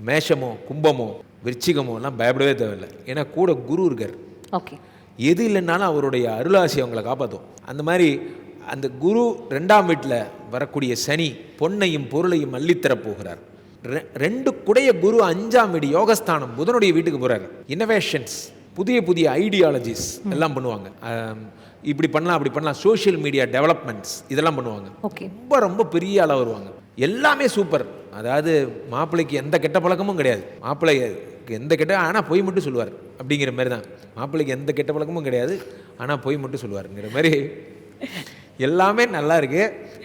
மேஷமோ கும்பமோ விருச்சிகமோ எல்லாம் பயப்படவே தேவையில்லை. ஏன்னா கூட குரு இருக்கார். ஓகே. எது இல்லைன்னாலும் அவருடைய அருளாசி அவங்கள காப்பாற்றும். அந்த மாதிரி அந்த குரு 2ஆம் வீட்டில் வரக்கூடிய சனி பொன்னையும் பொருளையும் அள்ளித்தரப் போகிறார். 2 குடைய குரு 5ஆம் வீடு யோகஸ்தானம் புதனுடைய வீட்டுக்கு போகிறார். இன்னோவேஷன்ஸ், புதிய புதிய ஐடியாலஜிஸ் எல்லாம் பண்ணுவாங்க. இப்படி பண்ணலாம் அப்படி பண்ணலாம், சோஷியல் மீடியா டெவலப்மெண்ட்ஸ் இதெல்லாம் பண்ணுவாங்க. ரொம்ப ரொம்ப பெரிய ஆளாக வருவாங்க. எல்லாமே சூப்பர். அதாவது மாப்பிள்ளைக்கு எந்த கெட்ட பழக்கமும் கிடையாது. மாப்பிள்ளைக்கு எந்த கெட்ட, ஆனால் பொய் மட்டும் சொல்லுவார் அப்படிங்கிற மாதிரி தான். மாப்பிள்ளைக்கு எந்த கெட்ட பழக்கமும் கிடையாது, ஆனால் பொய் மட்டும் சொல்லுவாருங்கிற மாதிரி எல்லாமே நல்லா இருக்கு.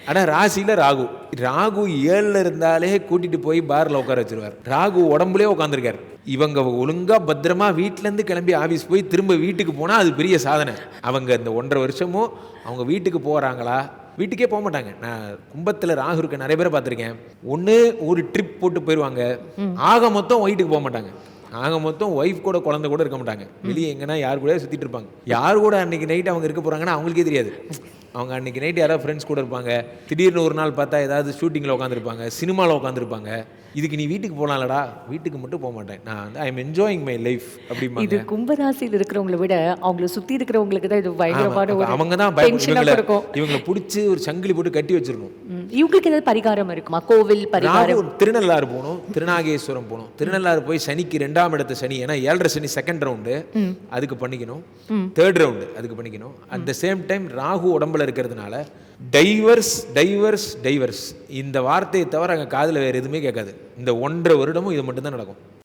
ஆனால் ராசியில் ராகு 7ல் இருந்தாலே கூட்டிகிட்டு போய் பாரில் உட்கார வச்சிருவார். ராகு உடம்புலேயே உட்காந்துருக்கார். இவங்க ஒழுங்காக பத்திரமா வீட்டிலேருந்து கிளம்பி ஆஃபீஸ் போய் திரும்ப வீட்டுக்கு போனால் அது பெரிய சாதனை. அவங்க இந்த 1.5 வருஷமும் அவங்க வீட்டுக்கு போகிறாங்களா, வீட்டுக்கே போக மாட்டாங்க. நான் கும்பத்தில் ராகு இருக்க நிறைய பேரை பார்த்துருக்கேன். ஒன்று ஒரு ட்ரிப் போட்டு போயிடுவாங்க, ஆக மொத்தம் வீட்டுக்கு போக மாட்டாங்க. ஆக மொத்தம் ஒய்ஃப் கூட குழந்தை கூட இருக்க மாட்டாங்க. வெளியே எங்கன்னா யார் கூட சுற்றிட்டு இருப்பாங்க. யார் கூட அன்றைக்கி நைட்டு அவங்க இருக்க போகிறாங்கன்னா அவங்களுக்கே தெரியாது. அவங்க அன்றைக்கி நைட்டு யாராவது ஃப்ரெண்ட்ஸ் கூட இருப்பாங்க. திடீர்னு ஒரு நாள் பார்த்தா ஏதாவது ஷூட்டிங்கில் உட்காந்துருப்பாங்க, சினிமாவில் உட்காந்துருப்பாங்க. இதுக்கு நீ வீட்டுக்கு போகலாம்லடா, வீட்டுக்கு மட்டும் போக மாட்டேன், நான் வந்து I am enjoying my life அப்படிம்பாங்க. இது கும்பராசியில் இருக்கிறவங்கள விட அவங்கள சுற்றி இருக்கிறவங்களுக்கு தான் இது பயங்கரமான ஒரு அவங்க தான் இவங்களை பிடிச்சி ஒரு சங்கிலி போட்டு கட்டி வச்சிடணும். இவங்களுக்கு ஏதாவது பரிகாரம் இருக்குமா? கோவில் பரிகாரம்? திருநள்ளாறு போகணும், திருநாகேஸ்வரம் போகணும். திருநள்ளாறு போய் சனிக்கு 2ஆம் இடத்து சனி, ஏன்னா 7.5 சனி 2nd ரவுண்டு அதுக்கு பண்ணிக்கணும், 3rd ரவுண்டு அதுக்கு பண்ணிக்கணும். At the same time Rahu உடம்புல இருக்கிறதுனால டைவர்ஸ் டைவர்ஸ் டைவர்ஸ் இந்த வார்த்தையை தவிர அங்கே காதில் வேறு எதுவுமே கேட்காது. இந்த 1.5 வருடமும் இது மட்டும்தான் நடக்கும்.